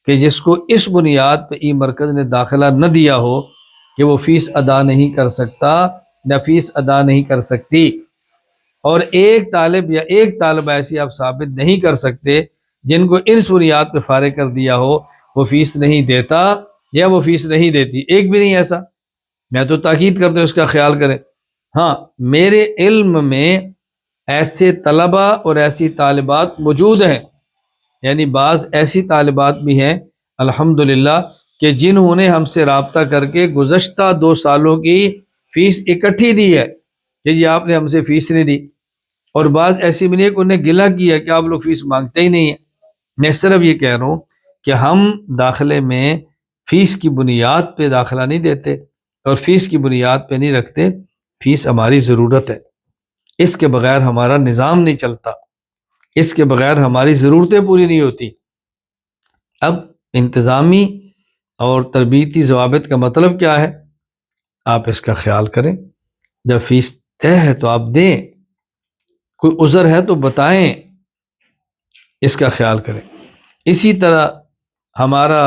کہ جس کو اس بنیاد پہ ای مرکز نے داخلہ نہ دیا ہو کہ وہ فیس ادا نہیں کر سکتا، نہ فیس ادا نہیں کر سکتی۔ اور ایک طالب یا ایک طالبہ ایسی آپ ثابت نہیں کر سکتے جن کو اس بنیاد پہ فارغ کر دیا ہو وہ فیس نہیں دیتا یا وہ فیس نہیں دیتی، ایک بھی نہیں ایسا۔ میں تو تاکید کرتا ہوں اس کا خیال کریں۔ ہاں، میرے علم میں ایسے طلبہ اور ایسی طالبات موجود ہیں، یعنی بعض ایسی طالبات بھی ہیں الحمدللہ کہ جنہوں نے ہم سے رابطہ کر کے گزشتہ 2 سالوں کی فیس اکٹھی دی ہے کہ یہ آپ نے ہم سے فیس نہیں دی، اور بعض ایسی بھی نہیں کہ انہیں گلہ کیا کہ آپ لوگ فیس مانگتے ہی نہیں ہیں۔ میں صرف یہ کہہ رہا ہوں کہ ہم داخلے میں فیس کی بنیاد پہ داخلہ نہیں دیتے اور فیس کی بنیاد پہ نہیں رکھتے، فیس ہماری ضرورت ہے، اس کے بغیر ہمارا نظام نہیں چلتا، اس کے بغیر ہماری ضرورتیں پوری نہیں ہوتی۔ اب انتظامی اور تربیتی ضوابط کا مطلب کیا ہے؟ آپ اس کا خیال کریں، جب فیس طے ہے تو آپ دیں، کوئی عذر ہے تو بتائیں، اس کا خیال کریں۔ اسی طرح ہمارا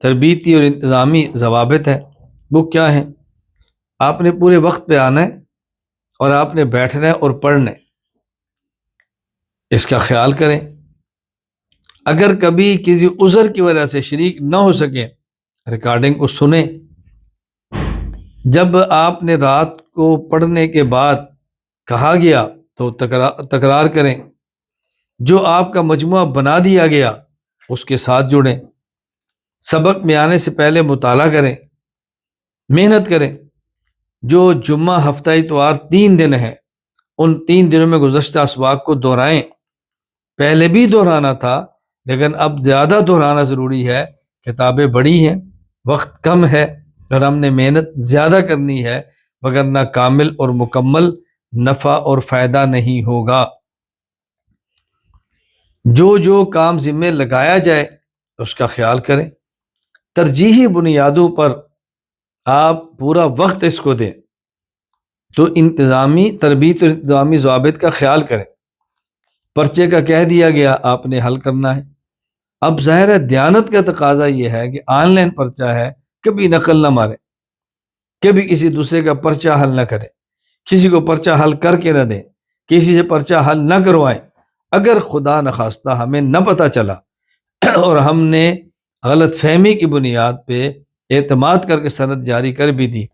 تربیتی اور انتظامی ضوابط ہے، وہ کیا ہیں؟ آپ نے پورے وقت پہ آنا ہے اور آپ نے بیٹھنا ہے اور پڑھنا ہے، اس کا خیال کریں۔ اگر کبھی کسی عذر کی وجہ سے شریک نہ ہو سکے، ریکارڈنگ کو سنیں۔ جب آپ نے رات کو پڑھنے کے بعد کہا گیا تو تکرار کریں، جو آپ کا مجموعہ بنا دیا گیا اس کے ساتھ جڑیں، سبق میں آنے سے پہلے مطالعہ کریں، محنت کریں۔ جو جمعہ ہفتہ اتوار 3 دن ہے، ان 3 دنوں میں گزشتہ اسباق کو دہرائیں۔ پہلے بھی دہرانا تھا لیکن اب زیادہ دہرانا ضروری ہے، کتابیں بڑی ہیں، وقت کم ہے اور ہم نے محنت زیادہ کرنی ہے، وگرنہ کامل اور مکمل نفع اور فائدہ نہیں ہوگا۔ جو کام ذمہ لگایا جائے اس کا خیال کریں، ترجیحی بنیادوں پر آپ پورا وقت اس کو دیں۔ تو انتظامی تربیت اور انتظامی ضوابط کا خیال کریں۔ پرچے کا کہہ دیا گیا، آپ نے حل کرنا ہے۔ اب ظاہر ہے دیانت کا تقاضا یہ ہے کہ آن لائن پرچہ ہے، کبھی نقل نہ مارے، کبھی کسی دوسرے کا پرچہ حل نہ کرے، کسی کو پرچہ حل کر کے نہ دیں، کسی سے پرچہ حل نہ کروائیں۔ اگر خدا نخواستہ ہمیں نہ پتہ چلا اور ہم نے غلط فہمی کی بنیاد پہ اعتماد کر کے سند جاری کر بھی دی،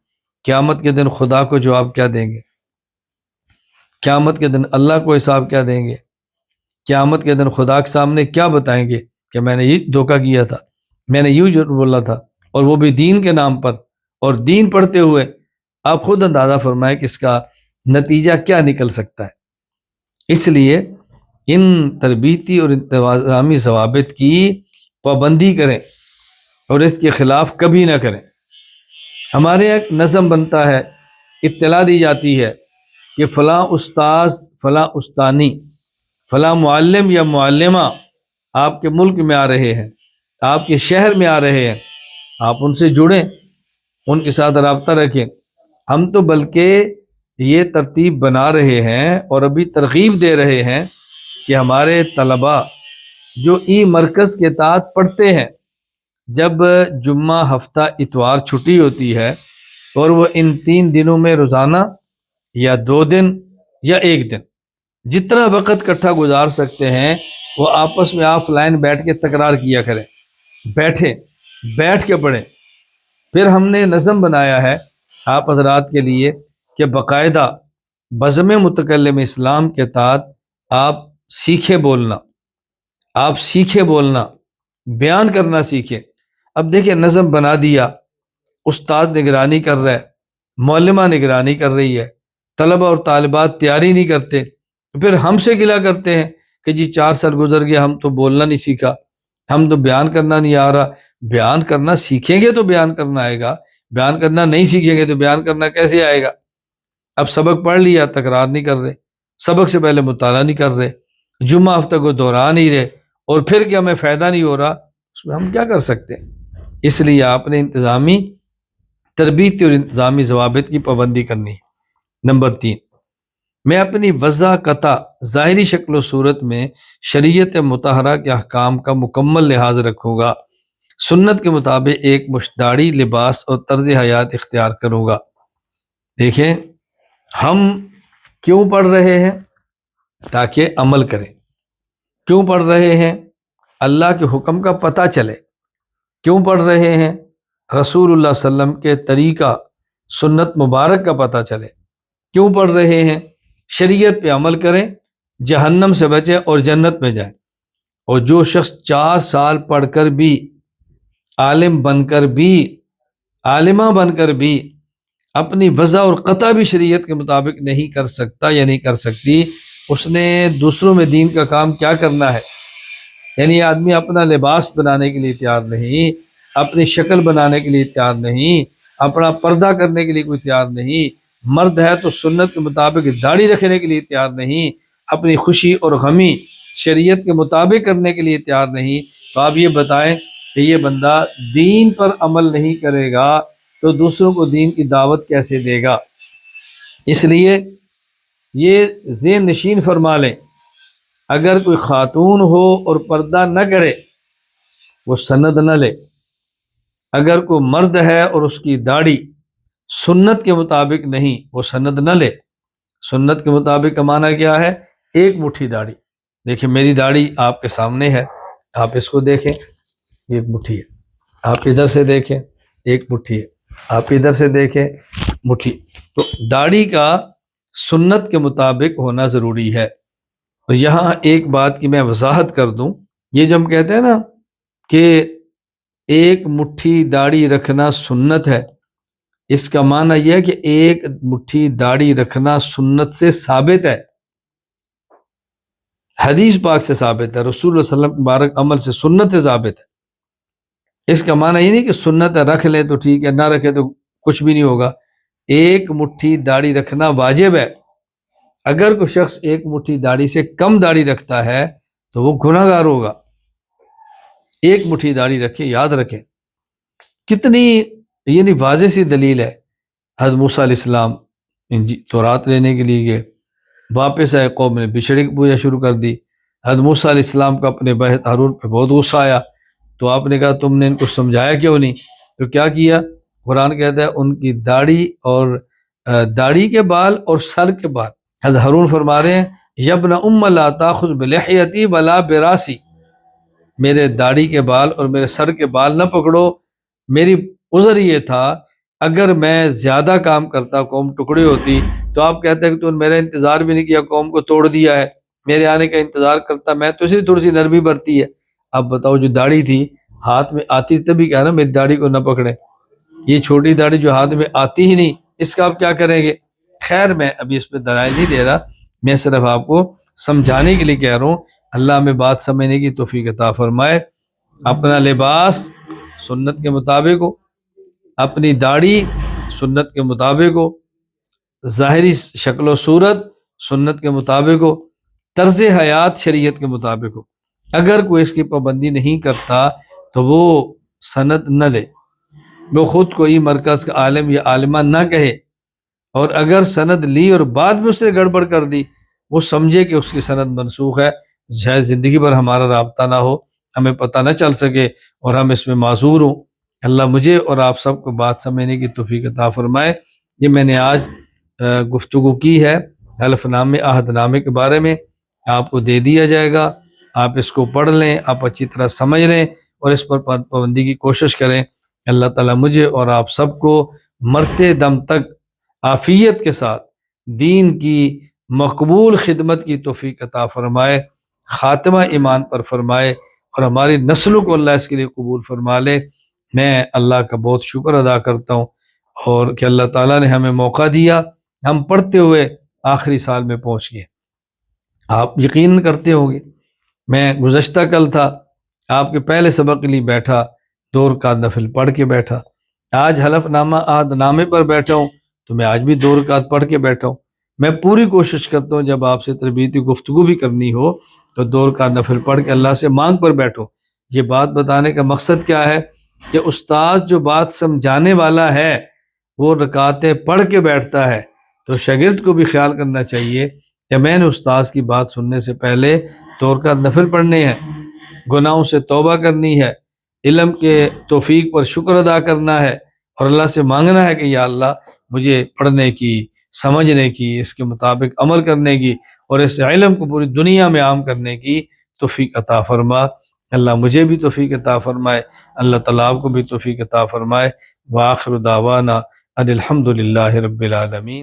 قیامت کے دن خدا کو جواب کیا دیں گے؟ قیامت کے دن اللہ کو حساب کیا دیں گے؟ قیامت کے دن خدا کے سامنے کیا بتائیں گے کہ میں نے یہ دھوکہ کیا تھا، میں نے یوں جھوٹ بولا تھا، اور وہ بھی دین کے نام پر، اور دین پڑھتے ہوئے؟ آپ خود اندازہ فرمائیں کہ اس کا نتیجہ کیا نکل سکتا ہے۔ اس لیے ان تربیتی اور انتظامی ضوابط کی پابندی کریں، اور اس کے خلاف کبھی نہ کریں۔ ہمارے یہاں ایک نظم بنتا ہے، اطلاع دی جاتی ہے کہ فلاں استاذ، فلاں استانی، فلاں معلم یا معلمہ آپ کے ملک میں آ رہے ہیں، آپ کے شہر میں آ رہے ہیں، آپ ان سے جڑیں، ان کے ساتھ رابطہ رکھیں۔ ہم تو بلکہ یہ ترتیب بنا رہے ہیں اور ابھی ترغیب دے رہے ہیں کہ ہمارے طلباء جو ای مرکز کے تحت پڑھتے ہیں، جب جمعہ، ہفتہ، اتوار چھٹی ہوتی ہے اور وہ ان 3 دنوں میں روزانہ یا 2 دن یا 1 دن جتنا وقت اکٹھا گزار سکتے ہیں وہ آپس میں آف لائن بیٹھ کے تکرار کیا کریں، بیٹھ کے پڑھیں۔ پھر ہم نے نظم بنایا ہے آپ حضرات کے لیے کہ باقاعدہ بزم متکلم اسلام کے تحت آپ سیکھے بولنا، بیان کرنا سیکھیں۔ اب دیکھیں نظم بنا دیا، استاد نگرانی کر رہا ہے، معلمہ نگرانی کر رہی ہے، طلبہ اور طالبات تیاری نہیں کرتے، پھر ہم سے گلہ کرتے ہیں کہ جی 4 سال گزر گیا، ہم تو بولنا نہیں سیکھا، ہم تو بیان کرنا نہیں آ رہا۔ بیان کرنا سیکھیں گے تو بیان کرنا آئے گا، بیان کرنا نہیں سیکھیں گے تو بیان کرنا کیسے آئے گا؟ اب سبق پڑھ لیا، تکرار نہیں کر رہے، سبق سے پہلے مطالعہ نہیں کر رہے، جمعہ ہفتہ کو دہرا نہیں رہے، اور پھر کیا ہمیں فائدہ نہیں ہو رہا، اس میں ہم کیا کر سکتے ہیں؟ اس لیے آپ نے انتظامی تربیتی اور انتظامی ضوابط کی پابندی کرنی ہے۔ نمبر 3، میں اپنی وضع قطع ظاہری شکل و صورت میں شریعت مطہرہ کے احکام کا مکمل لحاظ رکھوں گا، سنت کے مطابق ایک مشداری لباس اور طرز حیات اختیار کروں گا۔ دیکھیں ہم کیوں پڑھ رہے ہیں؟ تاکہ عمل کریں۔ کیوں پڑھ رہے ہیں؟ اللہ کے حکم کا پتہ چلے۔ کیوں پڑھ رہے ہیں؟ رسول اللہ صلی اللہ علیہ وسلم کے طریقہ سنت مبارک کا پتہ چلے۔ کیوں پڑھ رہے ہیں؟ شریعت پہ عمل کریں، جہنم سے بچیں اور جنت میں جائیں۔ اور جو شخص 4 سال پڑھ کر بھی، عالم بن کر بھی، عالمہ بن کر بھی اپنی وضع اور قطع بھی شریعت کے مطابق نہیں کر سکتا یا نہیں کر سکتی، اس نے دوسروں میں دین کا کام کیا کرنا ہے؟ یعنی آدمی اپنا لباس بنانے کے لیے تیار نہیں، اپنی شکل بنانے کے لیے تیار نہیں، اپنا پردہ کرنے کے لیے کوئی تیار نہیں، مرد ہے تو سنت کے مطابق داڑھی رکھنے کے لیے تیار نہیں، اپنی خوشی اور غمی شریعت کے مطابق کرنے کے لیے تیار نہیں، تو آپ یہ بتائیں کہ یہ بندہ دین پر عمل نہیں کرے گا تو دوسروں کو دین کی دعوت کیسے دے گا؟ اس لیے یہ ذہن نشین فرما لیں، اگر کوئی خاتون ہو اور پردہ نہ کرے وہ سند نہ لے، اگر کوئی مرد ہے اور اس کی داڑھی سنت کے مطابق نہیں وہ سند نہ لے۔ سنت کے مطابق کا معنی کیا ہے؟ 1 مٹھی داڑھی۔ دیکھیں میری داڑھی آپ کے سامنے ہے، آپ اس کو دیکھیں، 1 مٹھی ہے، آپ ادھر سے دیکھیں 1 مٹھی ہے، آپ ادھر سے دیکھیں مٹھی۔ تو داڑھی کا سنت کے مطابق ہونا ضروری ہے۔ اور یہاں ایک بات کی میں وضاحت کر دوں، یہ جو ہم کہتے ہیں نا کہ 1 مٹھی داڑھی رکھنا سنت ہے، اس کا معنی یہ ہے کہ 1 مٹھی داڑھی رکھنا سنت سے ثابت ہے، حدیث پاک سے ثابت ہے، رسول اللہ صلی اللہ علیہ وسلم مبارک عمل سے، سنت سے ثابت ہے۔ اس کا معنی یہ نہیں کہ سنت ہے رکھ لیں تو ٹھیک ہے، نہ رکھے تو کچھ بھی نہیں ہوگا۔ 1 مٹھی داڑھی رکھنا واجب ہے۔ اگر کوئی شخص 1 مٹھی داڑھی سے کم داڑھی رکھتا ہے تو وہ گناہ گار ہوگا۔ 1 مٹھی داڑھی رکھیں، یاد رکھیں۔ کتنی یعنی واضح سی دلیل ہے۔ حضرت موسیٰ علیہ السلام تورات لینے کے لیے گئے، واپس آئے، قوم نے بچھڑے کی پوجا شروع کر دی۔ حضرت موسیٰ علیہ السلام کو اپنے بھائی ہارون پہ بہت غصہ آیا، تو آپ نے کہا تم نے ان کو سمجھایا کیوں نہیں؟ تو کیا کیا؟ قرآن کہتا ہے ان کی داڑھی اور داڑھی کے بال اور سر کے بال، حضرت ہارون فرما رہے ہیں یبن ام لا تاخذ بلحیتی ولا براسی، میرے داڑھی کے بال اور میرے سر کے بال نہ پکڑو۔ میری عذر یہ تھا اگر میں زیادہ کام کرتا قوم ٹکڑی ہوتی، تو آپ کہتے ہیں کہ تو نے میرا انتظار بھی نہیں کیا، قوم کو توڑ دیا ہے، میرے آنے کا انتظار کرتا، میں تو اسی تھوڑی سی نرمی برتی ہے۔ اب بتاؤ جو داڑھی تھی ہاتھ میں آتی تبھی کہا نا میری داڑھی کو نہ پکڑے، یہ چھوٹی داڑھی جو ہاتھ میں آتی ہی نہیں، اس کا آپ کیا کریں گے؟ خیر میں ابھی اس پہ دلائل نہیں دے رہا، میں صرف آپ کو سمجھانے کے لیے کہہ رہا ہوں۔ اللہ ہمیں بات سمجھنے کی توفیق عطا فرمائے۔ اپنا لباس سنت کے مطابق ہو، اپنی داڑھی سنت کے مطابق ہو، ظاہری شکل و صورت سنت کے مطابق ہو، طرز حیات شریعت کے مطابق ہو۔ اگر کوئی اس کی پابندی نہیں کرتا تو وہ سند نہ دے، وہ خود کوئی مرکز کا عالم یا عالمہ نہ کہے، اور اگر سند لی اور بعد میں اس نے گڑبڑ کر دی، وہ سمجھے کہ اس کی سند منسوخ ہے، شاید زندگی بھر ہمارا رابطہ نہ ہو، ہمیں پتہ نہ چل سکے اور ہم اس میں معذور ہوں۔ اللہ مجھے اور آپ سب کو بات سمجھنے کی توفیق عطا فرمائے۔ یہ میں نے آج گفتگو کی ہے حلف نامے عہد نامے کے بارے میں، آپ کو دے دیا جائے گا، آپ اس کو پڑھ لیں، آپ اچھی طرح سمجھ لیں اور اس پر پابندی کی کوشش کریں۔ اللہ تعالیٰ مجھے اور آپ سب کو مرتے دم تک عافیت کے ساتھ دین کی مقبول خدمت کی توفیق عطا فرمائے، خاتمہ ایمان پر فرمائے، اور ہماری نسلوں کو اللہ اس کے لیے قبول فرما لے۔ میں اللہ کا بہت شکر ادا کرتا ہوں اور کہ اللہ تعالیٰ نے ہمیں موقع دیا، ہم پڑھتے ہوئے آخری سال میں پہنچ گئے۔ آپ یقین کرتے ہوں گے، میں گزشتہ کل تھا آپ کے پہلے سبق کے لیے بیٹھا، 2 رکعت نفل پڑھ کے بیٹھا، آج حلف نامہ عہد نامے پر بیٹھا ہوں تو میں آج بھی 2 رکعت پڑھ کے بیٹھا ہوں۔ میں پوری کوشش کرتا ہوں جب آپ سے تربیتی گفتگو بھی کرنی ہو تو 2 رکعت نفل پڑھ کے اللہ سے مانگ پر بیٹھو۔ یہ بات بتانے کا مقصد کیا ہے کہ استاد جو بات سمجھانے والا ہے وہ رکعتیں پڑھ کے بیٹھتا ہے، تو شاگرد کو بھی خیال کرنا چاہیے کہ میں نے استاد کی بات سننے سے پہلے 2 رکعت نفل پڑھنے ہیں، گناہوں سے توبہ کرنی ہے، علم کے توفیق پر شکر ادا کرنا ہے، اور اللہ سے مانگنا ہے کہ یا اللہ مجھے پڑھنے کی، سمجھنے کی، اس کے مطابق عمل کرنے کی اور اس علم کو پوری دنیا میں عام کرنے کی توفیق عطا فرما۔ اللہ مجھے بھی توفیق عطا فرمائے، اللہ تعالیٰ آپ کو بھی توفیق عطا فرمائے۔ وآخر دعوانا ان الحمد للہ رب العالمین۔